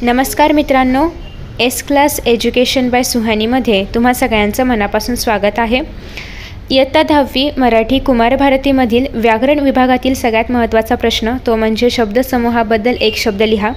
नमस्कार मित्रांनो, S class education bye सुहानीमध्ये तुम्हा सगळ्यांचं मनापासून स्वागत आहे। इयत्ता 10वी मराठी कुमार भारतीमधील व्याकरण विभागातील सगळ्यात महत्त्वाचा प्रश्न तो म्हणजे शब्दसमूहाबद्दल एक शब्द लिहा।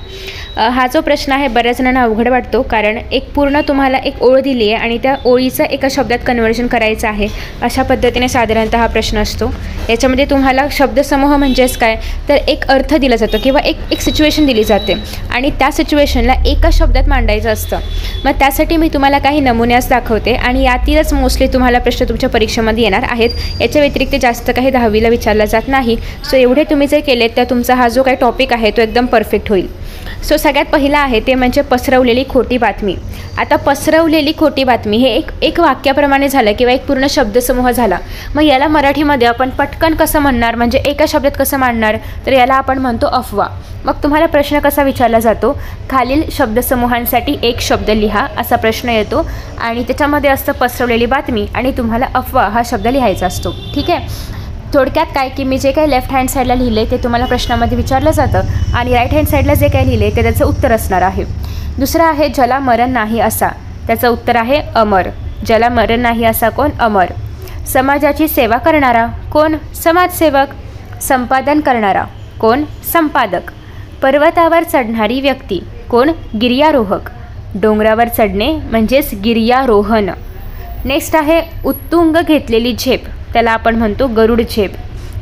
हा जो प्रश्न आहे बऱ्याच जणांना अवघड वाटतो, कारण एक पूर्ण तुम्हाला एक ओळ दिली आहे आणि त्या ओळीचं एका शब्दात कन्वर्जन करायचं आहे। अशा पद्धतीने साधारणतः हा प्रश्न असतो। याच्यामध्ये तुम्हाला शब्दसमूह म्हणजेच काय तर एक अर्थ दिला जातो किंवा एक सिच्युएशन दिली जाते आणि त्या सिच्युएशनला एका शब्दात मांडायचं असतं। मग त्यासाठी मी तुम्हाला काही नमुन्यास दाखवते आणि यातीलच मोस्टली तुम्हाला प्रश्न तुमच्या परीक्षेमध्ये येणार आहेत। याच्या व्यतिरिक्त जास्त काही 10वीला विचारला जात नाही। सो एवढे तुम्ही जर केले तर तुमचा हा जो काही टॉपिक आहे तो एकदम परफेक्ट होईल। सो सगळ्यात पहिला आहे ते म्हणजे पसरवलेली खोटी बातमी। आता पसरवलेली खोटी बातमी हे एक वाक्याप्रमाणे झालं किंवा एक पूर्ण शब्दसमूह झाला। मग याला मराठीमध्ये आपण पटकन कसं म्हणणार, म्हणजे एका शब्दात कसं मांडणार, तर याला आपण म्हणतो अफवा। मग तुम्हाला प्रश्न कसा विचारला जातो, खालील शब्दसमूहांसाठी एक शब्द लिहा असा प्रश्न येतो आणि त्याच्यामध्ये असतं पसरवलेली बातमी आणि तुम्हाला अफवा हा शब्द लिहायचा असतो। ठीक आहे, थोडक्यात काय की मी जे काही लेफ्ट हँड साईडला लिहिले ते तुम्हाला प्रश्नामध्ये विचारलं जातं आणि राईट हँड साईडला जे काही लिहिले ते त्याचं उत्तर असणार आहे। दुसरं आहे ज्याला मरण नाही असा, त्याचं उत्तर आहे अमर। ज्याला मरण नाही असा कोण? अमर। समाजाची सेवा करणारा कोण? समाजसेवक। संपादन करणारा कोण? संपादक। पर्वतावर चढणारी व्यक्ती कोण? गिर्यारोहक। डोंगरावर चढणे म्हणजेच गिर्यारोहण। नेक्स्ट आहे उत्तुंग घेतलेली झेप, त्याला आपण म्हणतो गरुड झेप।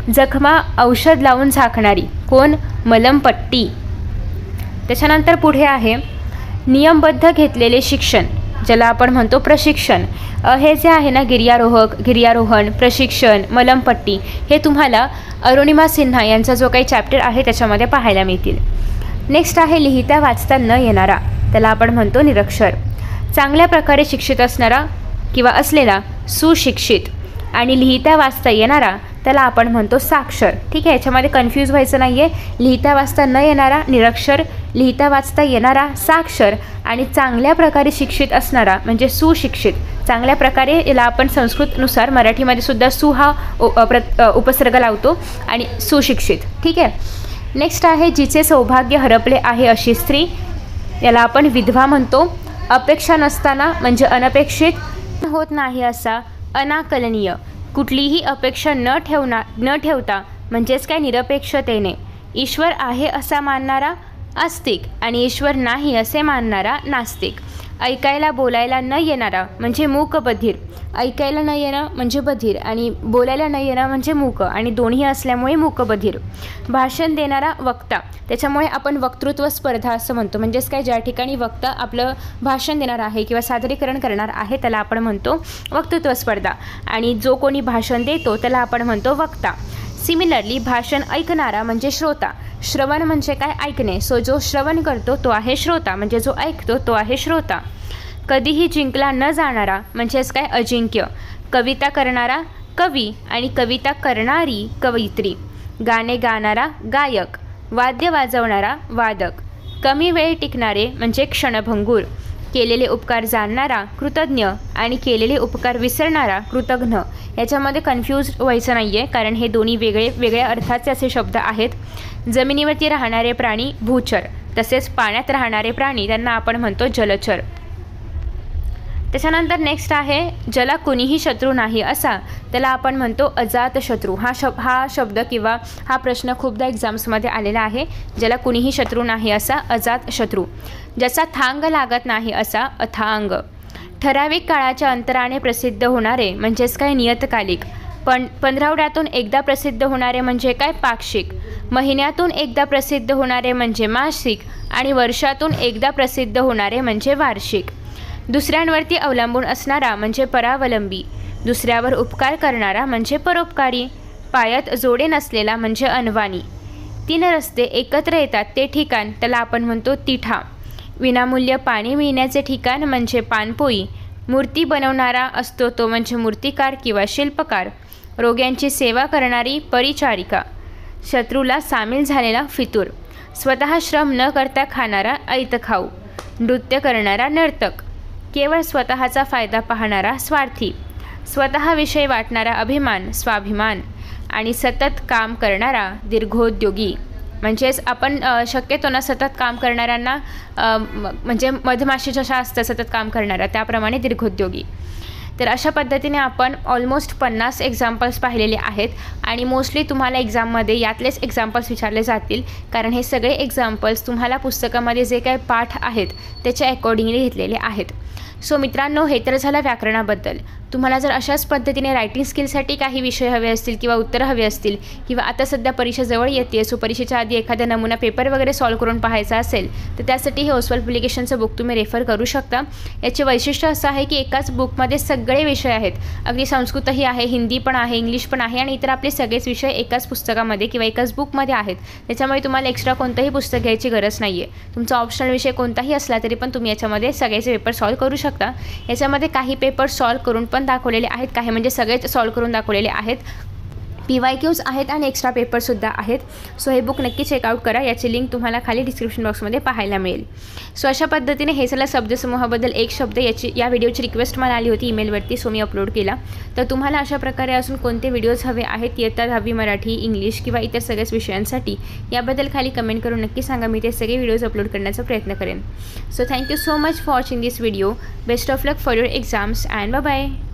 जखमा औषध लावून झाकणारी कोण? मलमपट्टी। त्याच्यानंतर पुढे आहे नियमबद्ध घेतलेले शिक्षण, ज्याला आपण म्हणतो प्रशिक्षण। हे जे आहे ना गिर्यारोहक, गिर्यारोहण, प्रशिक्षण, मलमपट्टी हे तुम्हाला अरुणिमा सिन्हा यांचा जो काही चॅप्टर आहे त्याच्यामध्ये पाहायला मिळतील। नेक्स्ट आहे लिहिता वाचता न येणारा, त्याला आपण म्हणतो निरक्षर। चांगल्या प्रकारे शिक्षित असणारा किंवा असलेला सुशिक्षित आणि लिहिता वाचता येणारा त्याला आपण म्हणतो साक्षर। ठीक आहे, याच्यामध्ये कन्फ्यूज व्हायचं नाही आहे। लिहिता वाचता न येणारा निरक्षर, लिहिता वाचता येणारा साक्षर आणि चांगल्या प्रकारे शिक्षित असणारा म्हणजे सुशिक्षित। चांगल्या प्रकारे याला आपण संस्कृतनुसार मराठीमध्ये सुद्धा सु हा उपसर्ग लावतो आणि सुशिक्षित। ठीक आहे, नेक्स्ट आहे जिचे सौभाग्य हरपले आहे अशी स्त्री, याला आपण विधवा म्हणतो। अपेक्षा नसताना म्हणजे अनपेक्षित, होत नाही असा अनाकलनीय, कुठलीही अपेक्षा न ठेवता म्हणजेच काय निरपेक्षतेने। ईश्वर आहे असा मानणारा आस्तिक आणि ईश्वर नाही असे मानणारा नास्तिक। ऐकायला बोलायला न येणारा म्हणजे मूकबधीर। ऐकायला न येणं म्हणजे बधीर आणि बोलायला न येणं म्हणजे मूक आणि दोन्ही असल्यामुळे मूकबधीर। भाषण देणारा वक्ता, त्याच्यामुळे आपण वक्तृत्व स्पर्धा असं म्हणतो, म्हणजेच काय ज्या ठिकाणी वक्ता आपलं भाषण देणार आहे किंवा सादरीकरण करणार आहे त्याला आपण म्हणतो वक्तृत्व स्पर्धा आणि जो कोणी भाषण देतो त्याला आपण म्हणतो वक्ता। सिमिलरली भाषण ऐकणारा म्हणजे श्रोता। श्रवण म्हणजे काय? ऐकणे। सो जो श्रवण करतो तो आहे श्रोता, म्हणजे जो ऐकतो तो आहे श्रोता। कधीही जिंकला न जाणारा म्हणजेच काय? अजिंक्य। कविता करणारा कवी आणि कविता करणारी कवयित्री। गाणे गाणारा गायक, वाद्य वाजवणारा वादक। कमी वेळ टिकणारे म्हणजे क्षणभंगूर। केलेले उपकार जाणणारा कृतज्ञ आणि केलेले उपकार विसरणारा कृतघ्न। याच्यामध्ये कन्फ्यूज व्हायचं नाही आहे, कारण हे दोन्ही वेगळ्या अर्थाचे असे शब्द आहेत। जमिनीवरती राहणारे प्राणी भूचर, तसेच पाण्यात राहणारे प्राणी त्यांना आपण म्हणतो जलचर। त्याच्यानंतर नेक्स्ट आहे ज्याला कुणीही शत्रू नाही असा, त्याला आपण म्हणतो अजातशत्रू। हा शब्द किंवा हा प्रश्न खूपदा एक्झाम्समध्ये आलेला आहे। ज्याला कुणीही शत्रू नाही असा अजातशत्रू। ज्याचा थांग लागत नाही असा अथांग। ठराविक काळाच्या अंतराने प्रसिद्ध होणारे म्हणजेच काय? नियतकालिक। 15 एकदा प्रसिद्ध होणारे म्हणजे काय? पाक्षिक। महिन्यातून एकदा प्रसिद्ध होणारे म्हणजे मासिक आणि वर्षातून एकदा प्रसिद्ध होणारे म्हणजे वार्षिक। दुसऱ्यांवरती अवलंबून असणारा म्हणजे परावलंबी। दुसऱ्यावर उपकार करणारा म्हणजे परोपकारी। पायात जोडे नसलेला म्हणजे अनवाणी। 3 रस्ते एकत्र येतात ते ठिकाण त्याला आपण म्हणतो तिठा। विनामूल्य पाणी मिळण्याचे ठिकाण म्हणजे पानपोई। मूर्ती बनवणारा असतो तो म्हणजे मूर्तिकार किंवा शिल्पकार। रोग्यांची सेवा करणारी परिचारिका। शत्रूला सामील झालेला फितूर। स्वतः श्रम न करता खाणारा ऐतखाऊ। नृत्य करणारा नर्तक। केवळ स्वतःचा फायदा पाहणारा स्वार्थी। स्वतःविषयी वाटणारा अभिमान स्वाभिमान आणि सतत काम करणारा दीर्घोद्योगी। म्हणजेच आपण शक्यतो ना सतत काम करणाऱ्यांना म्हणजे मधमाशी जशा असतात सतत काम करणाऱ्या त्याप्रमाणे दीर्घोद्योगी. तर अशा पद्धतीने आपण ऑलमोस्ट 50 एक्झाम्पल्स पाहिलेले आहेत आणि मोस्टली तुम्हाला एक्झाममध्ये यातलेच एक्झाम्पल्स विचारले जातील, कारण हे सगळे एक्झाम्पल्स तुम्हाला पुस्तकामध्ये जे काही पाठ आहेत त्याच्या अकॉर्डिंगली घेतलेले आहेत. सो मित्रांनो, हे तर झालं व्याकरणाबद्दल. तुम्हाला जर अशाच पद्धतीने रायटिंग स्किलसाठी काही विषय हवे असतील किंवा उत्तरं हवे असतील किंवा आता सध्या परीक्षा जवळ येते, सो परीक्षेच्या आधी एखादा नमुना पेपर वगैरे सॉल्व करून पाहायचा असेल तर त्यासाठी हे ओसवाल पब्लिकेशनचं बुक तुम्ही रेफर करू शकता. याचे वैशिष्ट्य असं आहे की एकाच बुकमध्ये सगळे विषय आहेत. अगदी संस्कृतही आहे, हिंदी पण आहे, इंग्लिश पण आहे आणि इतर आपले सगळेच विषय एकाच पुस्तकामध्ये किंवा एकाच बुकमध्ये आहेत. त्याच्यामुळे तुम्हाला एक्स्ट्रा कोणतंही पुस्तक घ्यायची गरज नाही आहे. तुमचा ऑप्शनल विषय कोणताही असला तरी पण तुम्ही याच्यामध्ये सगळेचे पेपर सॉल्व करू शकता. याच्यामध्ये काही पेपर सॉल्व करून पण दाखवलेले आहेत, काही म्हणजे सगळेच सॉल्व करून दाखवलेले आहेत. PYQs आहेत आणि एक्स्ट्रा पेपरसुद्धा आहेत. सो हे बुक नक्की चेकआउट करा. याची लिंक तुम्हाला खाली डिस्क्रिप्शन बॉक्समध्ये पाहायला मिळेल. सो अशा पद्धतीने हे झालं शब्दसमूहाबद्दल एक शब्द. या व्हिडिओची रिक्वेस्ट मला आली होती ईमेलवरती, सो मी अपलोड केला. तर तुम्हाला अशा प्रकारे असून कोणते व्हिडिओज हवे आहेत इयत्ता 10वी मराठी, इंग्लिश किंवा इतर सगळ्याच विषयांसाठी याबद्दल खाली कमेंट करून नक्की सांगा. मी ते सगळे व्हिडिओज अपलोड करण्याचा प्रयत्न करेन. So thank you so much for watching this video. Best of luck for your exams and bye bye.